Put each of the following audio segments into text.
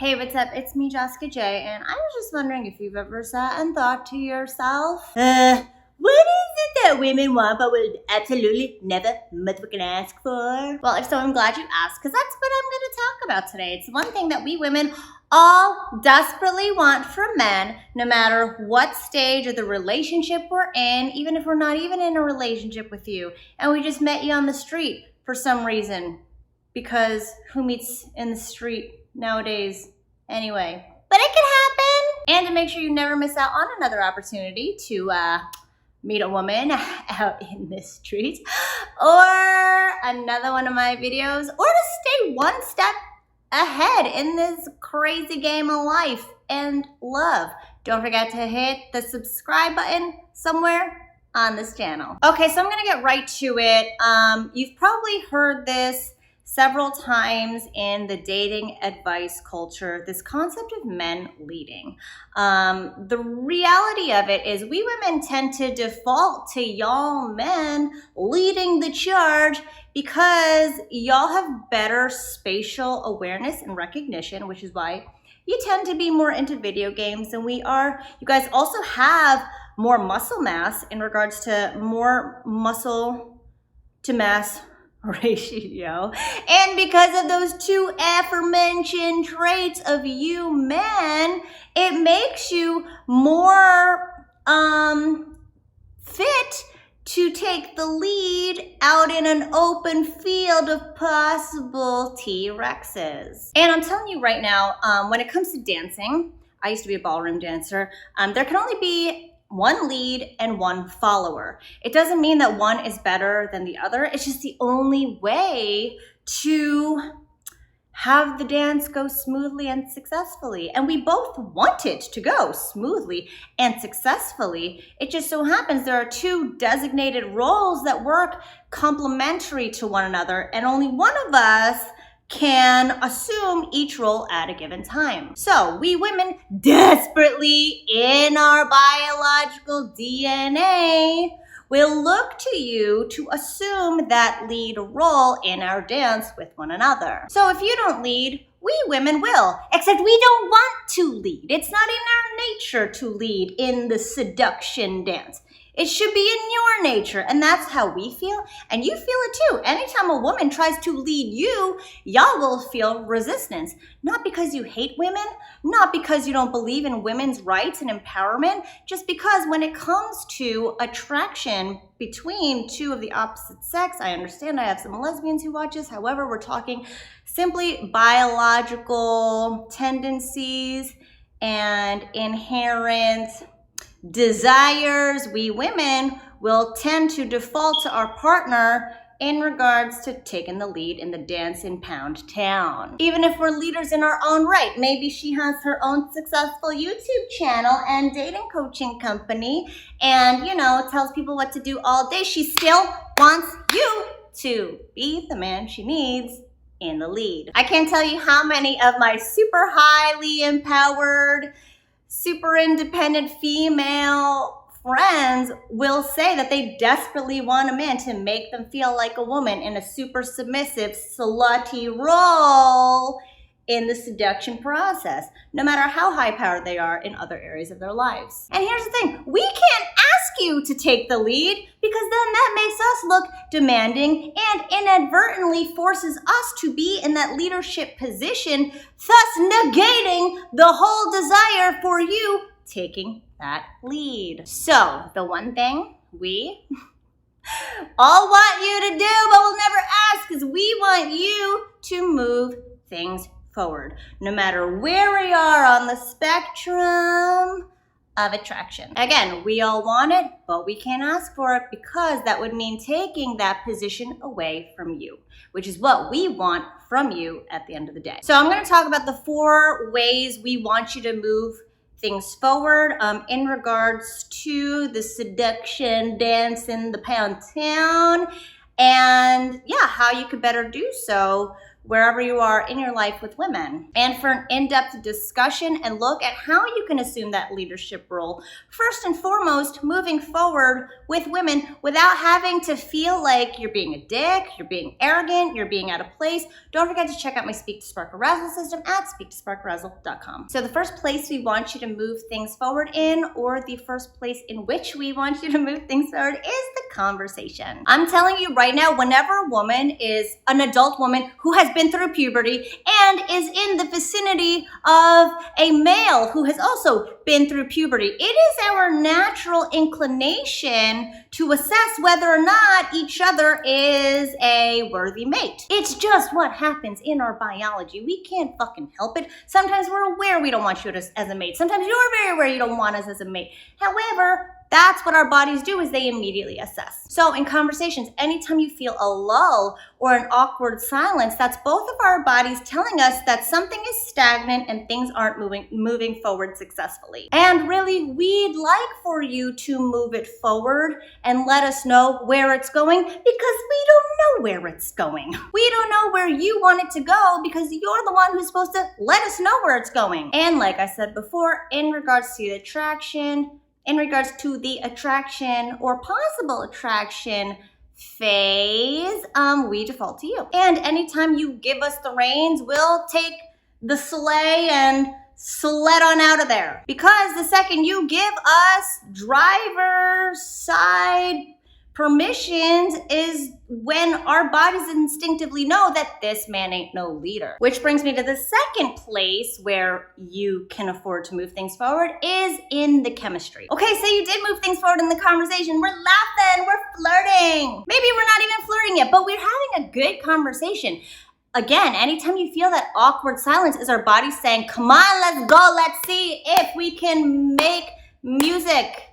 Hey, what's up? It's me, Jessica J, and I was just wondering if you've ever sat and thought to yourself, what is it that women want but will absolutely never motherfucking ask for? Well, if so, I'm glad you asked, because that's what I'm going to talk about today. It's one thing that we women all desperately want from men, no matter what stage of the relationship we're in, even if we're not even in a relationship with you, and we just met you on the street for some reason, because who meets in the street nowadays anyway? But it can happen. And to make sure you never miss out on another opportunity to meet a woman out in the streets, or another one of my videos, or to stay one step ahead in this crazy game of life and love, don't forget to hit the subscribe button somewhere on this channel. Okay, so I'm gonna get right to it. You've probably heard this several times in the dating advice culture, this concept of men leading. The reality of it is we women tend to default to y'all men leading the charge because y'all have better spatial awareness and recognition, which is why you tend to be more into video games than we are. You guys also have more muscle mass in regards to more muscle to mass ratio. And because of those two aforementioned traits of you men, it makes you more fit to take the lead out in an open field of possible T-Rexes. And I'm telling you right now, when it comes to dancing, I used to be a ballroom dancer, there can only be one lead and one follower. It doesn't mean that one is better than the other. It's just the only way to have the dance go smoothly and successfully. And we both want it to go smoothly and successfully. It just so happens there are two designated roles that work complementary to one another, and only one of us can assume each role at a given time. So we women desperately, in our biological DNA, will look to you to assume that lead role in our dance with one another. So if you don't lead, we women will, except we don't want to lead. It's not in our nature to lead in the seduction dance. It should be in your nature, and that's how we feel, and you feel it too. Anytime a woman tries to lead you, y'all will feel resistance. Not because you hate women, not because you don't believe in women's rights and empowerment, just because when it comes to attraction between two of the opposite sex, I understand I have some lesbians who watch this, however, we're talking simply biological tendencies and inherent desires. We women will tend to default to our partner in regards to taking the lead in the dance in Pound Town. Even if we're leaders in our own right, maybe she has her own successful YouTube channel and dating coaching company and, you know, tells people what to do all day, she still wants you to be the man she needs in the lead. I can't tell you how many of my super highly empowered, super independent female friends will say that they desperately want a man to make them feel like a woman in a super submissive, slutty role in the seduction process, no matter how high powered they are in other areas of their lives. And here's the thing, we can't ask you to take the lead because then that makes us look demanding and inadvertently forces us to be in that leadership position, thus negating the whole desire for you taking that lead. So the one thing we all want you to do but will never ask is we want you to move things forward, no matter where we are on the spectrum of attraction. Again, we all want it, but we can't ask for it because that would mean taking that position away from you, which is what we want from you at the end of the day. So I'm going to talk about the 4 ways we want you to move things forward in regards to the seduction dance in the Pound Town, and yeah, how you could better do so wherever you are in your life with women, and for an in-depth discussion and look at how you can assume that leadership role, first and foremost, moving forward with women without having to feel like you're being a dick, you're being arrogant, you're being out of place. Don't forget to check out my Speak to Spark Arousal system at speaktosparkarousal.com. So the first place we want you to move things forward in, or the first place in which we want you to move things forward, is the conversation. I'm telling you right now, whenever a woman is an adult woman who has been through puberty and is in the vicinity of a male who has also been through puberty, it is our natural inclination to assess whether or not each other is a worthy mate. It's just what happens in our biology. We can't fucking help it. Sometimes we're aware we don't want you as a mate. Sometimes you're very aware you don't want us as a mate. However, that's what our bodies do, is they immediately assess. So in conversations, anytime you feel a lull or an awkward silence, that's both of our bodies telling us that something is stagnant and things aren't moving forward successfully. And really, we'd like for you to move it forward and let us know where it's going, because we don't know where it's going. We don't know where you want it to go because you're the one who's supposed to let us know where it's going. And like I said before, in regards to the attraction or possible attraction phase, we default to you. And anytime you give us the reins, we'll take the sleigh and sled on out of there. Because the second you give us driver's side permissions is when our bodies instinctively know that this man ain't no leader. Which brings me to the second place where you can afford to move things forward, is in the chemistry. Okay, say you did move things forward in the conversation. We're laughing, we're flirting. Maybe we're not even flirting yet, but we're having a good conversation. Again, anytime you feel that awkward silence, is our body saying, come on, let's go, let's see if we can make music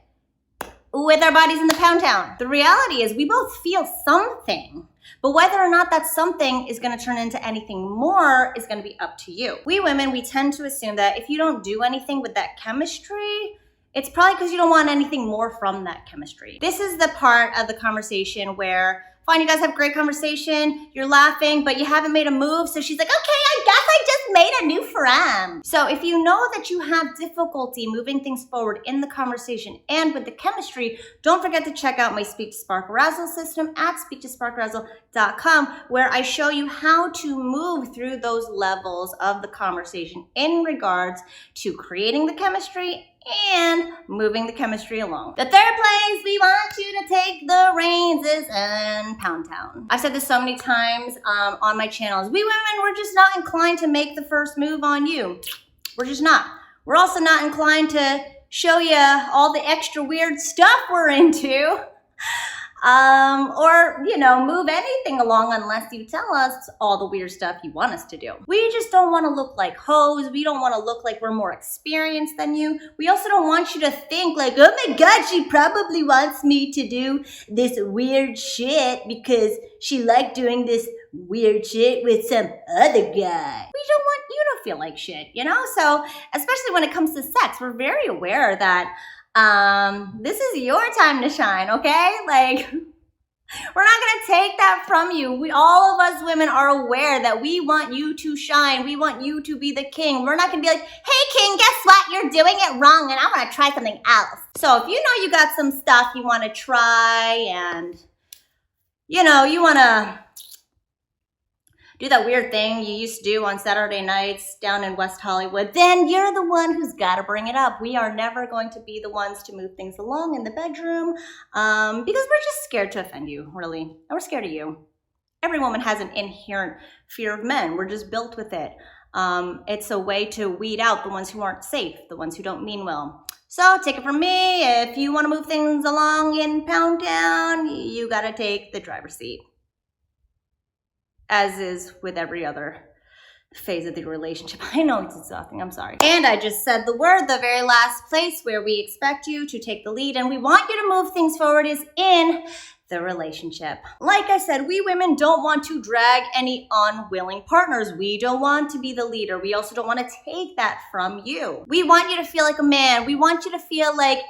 with our bodies in the pound town. The reality is we both feel something, but whether or not that something is going to turn into anything more is going to be up to you. We women, we tend to assume that if you don't do anything with that chemistry, it's probably because you don't want anything more from that chemistry. This is the part of the conversation where, fine, you guys have great conversation, you're laughing, but you haven't made a move. So she's like, okay, I guess I just made a new friend. So if you know that you have difficulty moving things forward in the conversation and with the chemistry, don't forget to check out my Speak to Spark Arousal system at speaktosparkarousal.com, where I show you how to move through those levels of the conversation in regards to creating the chemistry and moving the chemistry along. The third place we want you to take the reins is in Pound Town. I've said this so many times on my channels. We women, we're just not inclined to make the first move on you. We're just not. We're also not inclined to show you all the extra weird stuff we're into. Or, move anything along unless you tell us all the weird stuff you want us to do. We just don't want to look like hoes. We don't want to look like we're more experienced than you. We also don't want you to think like, oh my God, she probably wants me to do this weird shit because she liked doing this weird shit with some other guy. We don't want you to feel like shit, So, especially when it comes to sex, we're very aware that this is your time to shine, okay? Like, we're not gonna take that from you. All of us women are aware that we want you to shine. We want you to be the king. We're not gonna be like, hey king, guess what? You're doing it wrong and I wanna try something else. So if you know you got some stuff you wanna try and, you wanna do that weird thing you used to do on Saturday nights down in West Hollywood, then you're the one who's got to bring it up. We are never going to be the ones to move things along in the bedroom because we're just scared to offend you, really. And we're scared of you. Every woman has an inherent fear of men. We're just built with it. It's a way to weed out the ones who aren't safe, the ones who don't mean well. So take it from me, if you want to move things along in Pound Town, you got to take the driver's seat. As is with every other phase of the relationship. I know it's exhausting, I'm sorry. And I just said the word, the very last place where we expect you to take the lead and we want you to move things forward is in the relationship. Like I said, we women don't want to drag any unwilling partners. We don't want to be the leader. We also don't want to take that from you. We want you to feel like a man. We want you to feel like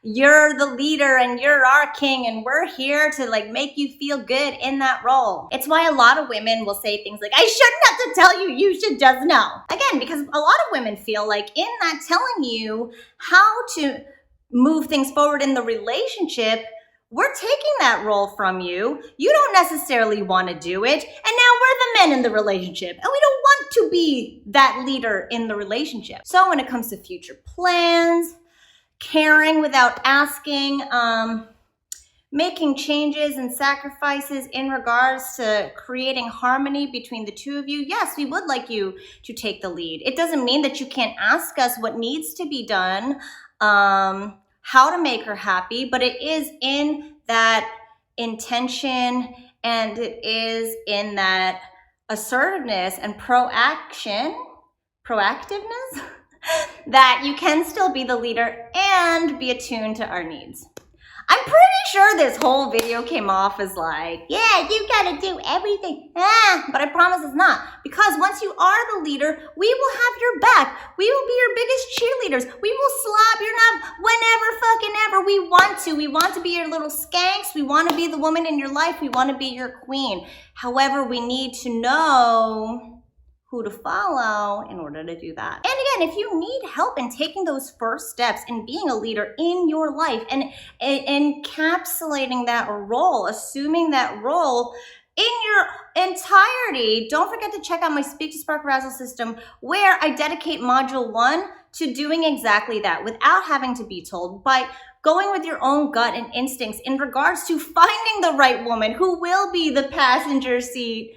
you're the leader and you're our king and we're here to like make you feel good in that role. It's why a lot of women will say things like, I shouldn't have to tell you, you should just know. Again, because a lot of women feel like in that telling you how to move things forward in the relationship, we're taking that role from you. You don't necessarily want to do it. And now we're the men in the relationship. And we don't want to be that leader in the relationship. So when it comes to future plans, caring without asking, making changes and sacrifices in regards to creating harmony between the two of you, yes, we would like you to take the lead. It doesn't mean that you can't ask us what needs to be done, how to make her happy, but it is in that intention and it is in that assertiveness and proactiveness that you can still be the leader and be attuned to our needs. I'm pretty sure this whole video came off as like, yeah, you gotta do everything. But I promise it's not. Because once you are the leader, we will have your back. We will be your biggest cheerleaders. We will slap your knob whenever fucking ever we want to. We want to be your little skanks. We want to be the woman in your life. We want to be your queen. However, we need to know who to follow in order to do that. And again, if you need help in taking those first steps in being a leader in your life and encapsulating that role, assuming that role in your entirety, don't forget to check out my Speak to Spark Arousal system where I dedicate module 1 to doing exactly that without having to be told, by going with your own gut and instincts in regards to finding the right woman who will be the passenger seat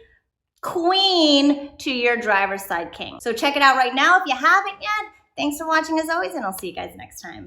queen to your driver's side king. So check it out right now if you haven't yet. Thanks for watching as always, and I'll see you guys next time.